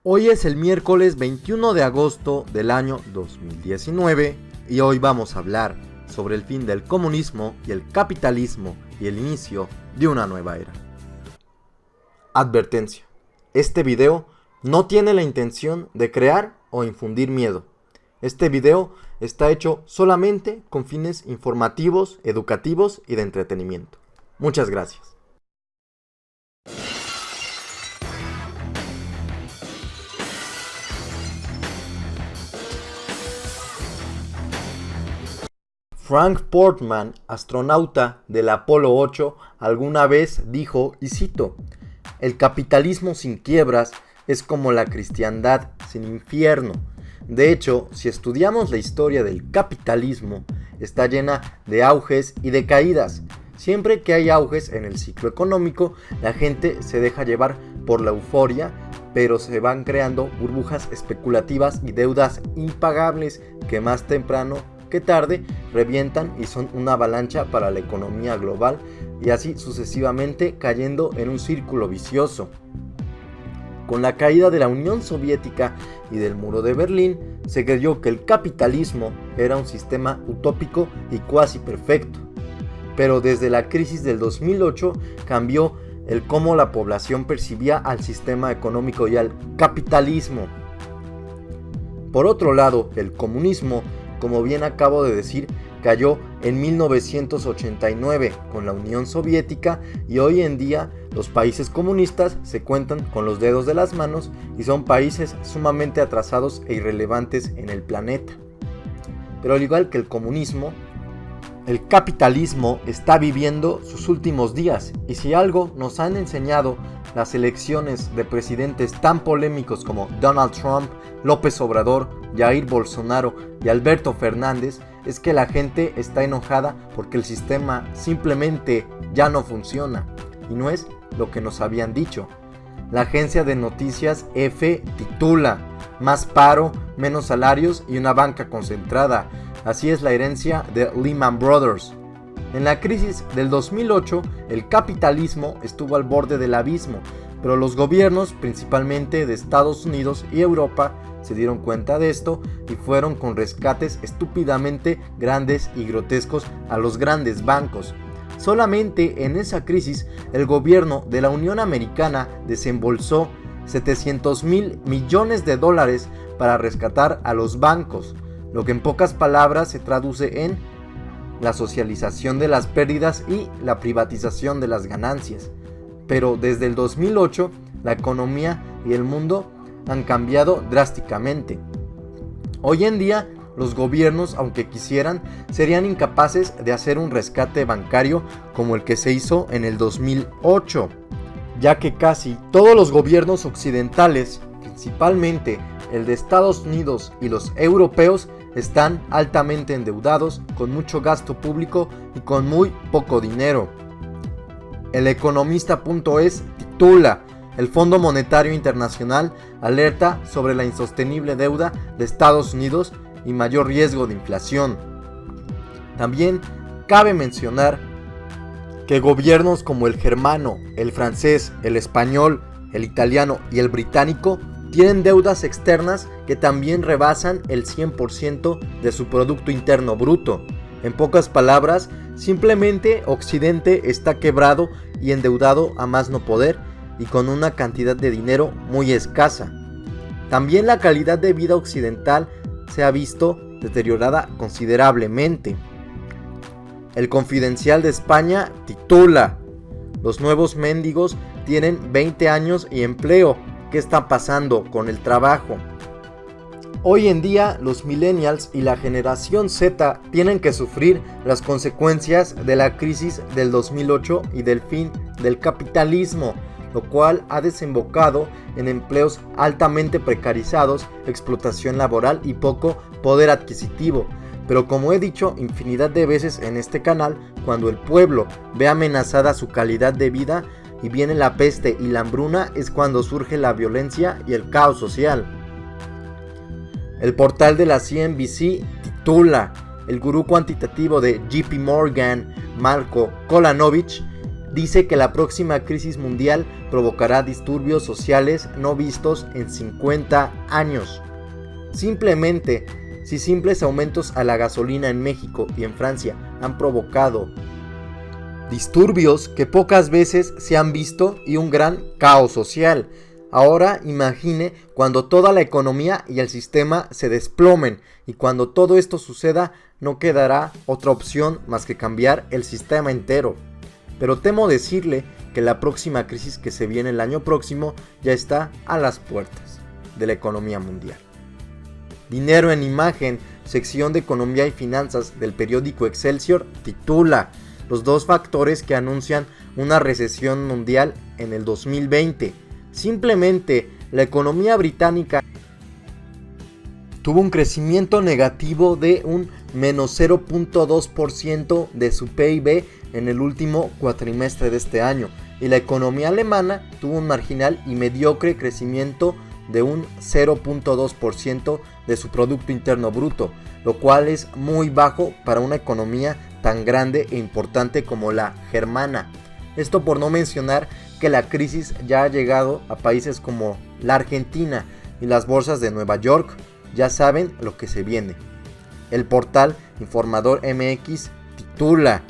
Hoy es el miércoles 21 de agosto del año 2019 y hoy vamos a hablar sobre el fin del comunismo y el capitalismo y el inicio de una nueva era. Advertencia: este video no tiene la intención de crear o infundir miedo. Este video está hecho solamente con fines informativos, educativos y de entretenimiento. Muchas gracias. Frank Portman, astronauta del Apolo 8, alguna vez dijo, y cito: "El capitalismo sin quiebras es como la cristiandad sin infierno". De hecho, si estudiamos la historia del capitalismo, está llena de auges y de caídas. Siempre que hay auges en el ciclo económico, la gente se deja llevar por la euforia, pero se van creando burbujas especulativas y deudas impagables que más temprano que tarde revientan y son una avalancha para la economía global, y así sucesivamente, cayendo en un círculo vicioso. Con la caída de la Unión Soviética y del muro de Berlín, se creyó que el capitalismo era un sistema utópico y cuasi perfecto. Pero desde la crisis del 2008 cambió el cómo la población percibía al sistema económico y al capitalismo. Por otro lado, el comunismo, como bien acabo de decir, cayó en 1989 con la Unión Soviética, y hoy en día los países comunistas se cuentan con los dedos de las manos y son países sumamente atrasados e irrelevantes en el planeta. Pero al igual que el comunismo, el capitalismo está viviendo sus últimos días, y si algo nos han enseñado las elecciones de presidentes tan polémicos como Donald Trump, López Obrador, Jair Bolsonaro y Alberto Fernández, es que la gente está enojada porque el sistema simplemente ya no funciona, y no es lo que nos habían dicho. La agencia de noticias EFE titula: "Más paro, menos salarios y una banca concentrada". Así es la herencia de Lehman Brothers. En la crisis del 2008, el capitalismo estuvo al borde del abismo, pero los gobiernos, principalmente de Estados Unidos y Europa, se dieron cuenta de esto y fueron con rescates estúpidamente grandes y grotescos a los grandes bancos. Solamente en esa crisis, el gobierno de la Unión Americana desembolsó $700,000 millones para rescatar a los bancos, lo que en pocas palabras se traduce en la socialización de las pérdidas y la privatización de las ganancias. Pero desde el 2008, la economía y el mundo han cambiado drásticamente. Hoy en día, los gobiernos, aunque quisieran, serían incapaces de hacer un rescate bancario como el que se hizo en el 2008, ya que casi todos los gobiernos occidentales, principalmente el de Estados Unidos y los europeos, están altamente endeudados, con mucho gasto público y con muy poco dinero. El Economista.es titula: "El Fondo Monetario Internacional alerta sobre la insostenible deuda de Estados Unidos y mayor riesgo de inflación". También cabe mencionar que gobiernos como el germano, el francés, el español, el italiano y el británico tienen deudas externas que también rebasan el 100% de su Producto Interno Bruto. En pocas palabras, simplemente Occidente está quebrado y endeudado a más no poder, y con una cantidad de dinero muy escasa. También la calidad de vida occidental se ha visto deteriorada considerablemente. El Confidencial de España titula: "Los nuevos mendigos tienen 20 años y empleo. ¿Qué está pasando con el trabajo?". Hoy en día, los millennials y la generación Z tienen que sufrir las consecuencias de la crisis del 2008 y del fin del capitalismo, lo cual ha desembocado en empleos altamente precarizados, explotación laboral y poco poder adquisitivo. Pero como he dicho infinidad de veces en este canal, cuando el pueblo ve amenazada su calidad de vida y viene la peste y la hambruna, es cuando surge la violencia y el caos social. El portal de la CNBC titula: "El gurú cuantitativo de JP Morgan, Marko Kolanovic, dice que la próxima crisis mundial provocará disturbios sociales no vistos en 50 años. Simplemente, si simples aumentos a la gasolina en México y en Francia han provocado disturbios que pocas veces se han visto y un gran caos social, ahora imagine cuando toda la economía y el sistema se desplomen, y cuando todo esto suceda no quedará otra opción más que cambiar el sistema entero. Pero temo decirle que la próxima crisis que se viene el año próximo ya está a las puertas de la economía mundial. Dinero en Imagen, sección de Economía y Finanzas del periódico Excelsior, titula los dos factores que anuncian una recesión mundial en el 2020. Simplemente, la economía británica tuvo un crecimiento negativo de un menos 0.2% de su PIB en el último cuatrimestre de este año, y la economía alemana tuvo un marginal y mediocre crecimiento de un 0.2% de su Producto Interno Bruto, lo cual es muy bajo para una economía tan grande e importante como la germana. Esto por no mencionar que la crisis ya ha llegado a países como la Argentina, y las bolsas de Nueva York ya saben lo que se viene. El portal Informador MX titula: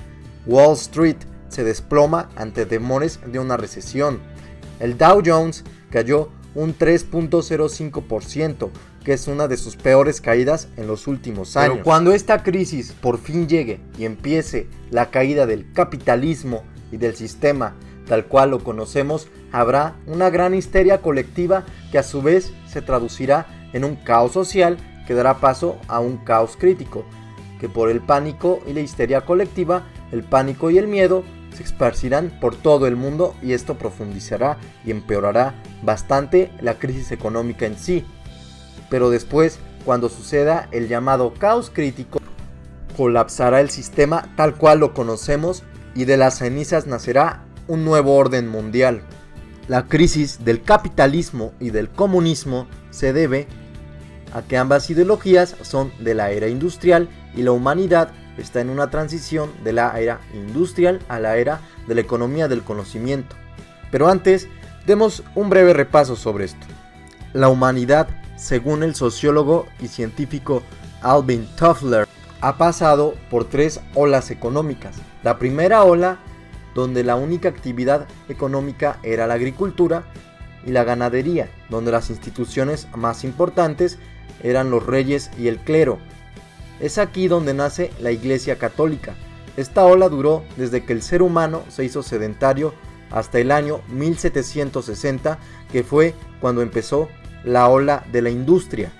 Wall Street se desploma ante temores de una recesión. El Dow Jones cayó un 3.05%, que es una de sus peores caídas en los últimos años. Pero cuando esta crisis por fin llegue y empiece la caída del capitalismo y del sistema tal cual lo conocemos, habrá una gran histeria colectiva que a su vez se traducirá en un caos social que dará paso a un caos crítico, que por el pánico y la histeria colectiva, el pánico y el miedo se esparcirán por todo el mundo, y esto profundizará y empeorará bastante la crisis económica en sí. Pero después, cuando suceda el llamado caos crítico, colapsará el sistema tal cual lo conocemos, y de las cenizas nacerá un nuevo orden mundial. La crisis del capitalismo y del comunismo se debe a que ambas ideologías son de la era industrial, y la humanidad está en una transición de la era industrial a la era de la economía del conocimiento. Pero antes, demos un breve repaso sobre esto. La humanidad, según el sociólogo y científico Alvin Toffler, ha pasado por 3 olas económicas. La primera ola, donde la única actividad económica era la agricultura y la ganadería, donde las instituciones más importantes eran los reyes y el clero. Es aquí donde nace la Iglesia Católica. Esta ola duró desde que el ser humano se hizo sedentario hasta el año 1760, que fue cuando empezó la ola de la industria.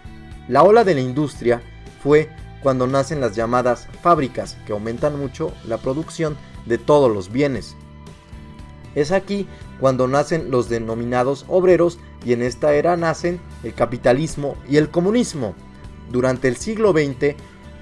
La ola de la industria fue cuando nacen las llamadas fábricas, que aumentan mucho la producción de todos los bienes. Es aquí cuando nacen los denominados obreros, y en esta era nacen el capitalismo y el comunismo. Durante el siglo XX,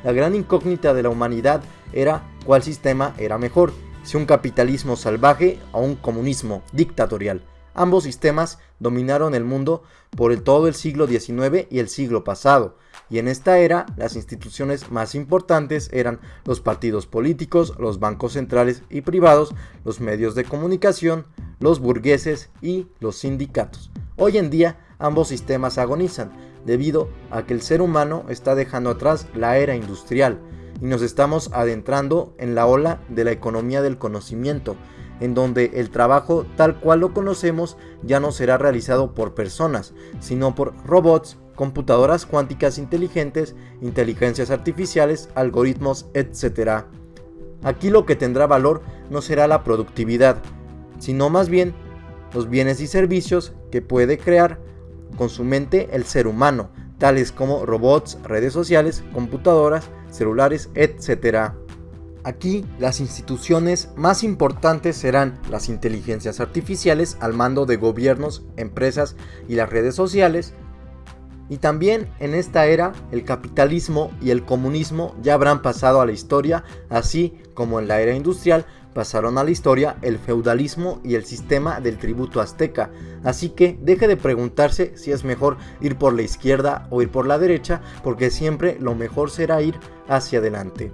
la gran incógnita de la humanidad era cuál sistema era mejor, si un capitalismo salvaje o un comunismo dictatorial. Ambos sistemas dominaron el mundo por todo el siglo XIX y el siglo pasado, y en esta era las instituciones más importantes eran los partidos políticos, los bancos centrales y privados, los medios de comunicación, los burgueses y los sindicatos. Hoy en día ambos sistemas agonizan, debido a que el ser humano está dejando atrás la era industrial y nos estamos adentrando en la ola de la economía del conocimiento, en donde el trabajo tal cual lo conocemos ya no será realizado por personas, sino por robots, computadoras cuánticas inteligentes, inteligencias artificiales, algoritmos, etc. Aquí lo que tendrá valor no será la productividad, sino más bien los bienes y servicios que puede crear con su mente el ser humano, tales como robots, redes sociales, computadoras, celulares, etc. Aquí las instituciones más importantes serán las inteligencias artificiales al mando de gobiernos, empresas y las redes sociales. Y también en esta era el capitalismo y el comunismo ya habrán pasado a la historia, así como en la era industrial pasaron a la historia el feudalismo y el sistema del tributo azteca. Así que deje de preguntarse si es mejor ir por la izquierda o ir por la derecha, porque siempre lo mejor será ir hacia adelante.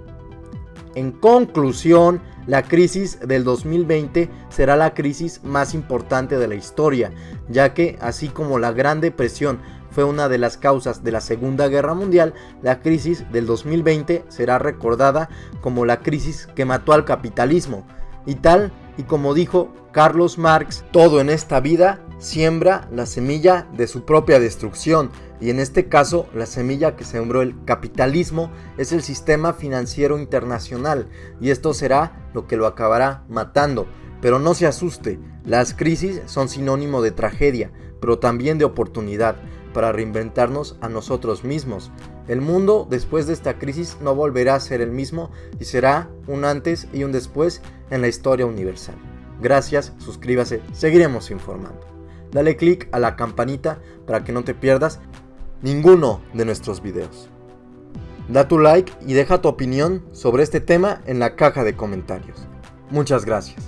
En conclusión, la crisis del 2020 será la crisis más importante de la historia, ya que así como la Gran Depresión fue una de las causas de la Segunda Guerra Mundial, la crisis del 2020 será recordada como la crisis que mató al capitalismo. Y tal y como dijo Carlos Marx, todo en esta vida siembra la semilla de su propia destrucción, y en este caso la semilla que sembró el capitalismo es el sistema financiero internacional, y esto será lo que lo acabará matando. Pero no se asuste, las crisis son sinónimo de tragedia, pero también de oportunidad para reinventarnos a nosotros mismos. El mundo después de esta crisis no volverá a ser el mismo y será un antes y un después en la historia universal. Gracias, suscríbase, seguiremos informando. Dale click a la campanita para que no te pierdas ninguno de nuestros videos. Da tu like y deja tu opinión sobre este tema en la caja de comentarios. Muchas gracias.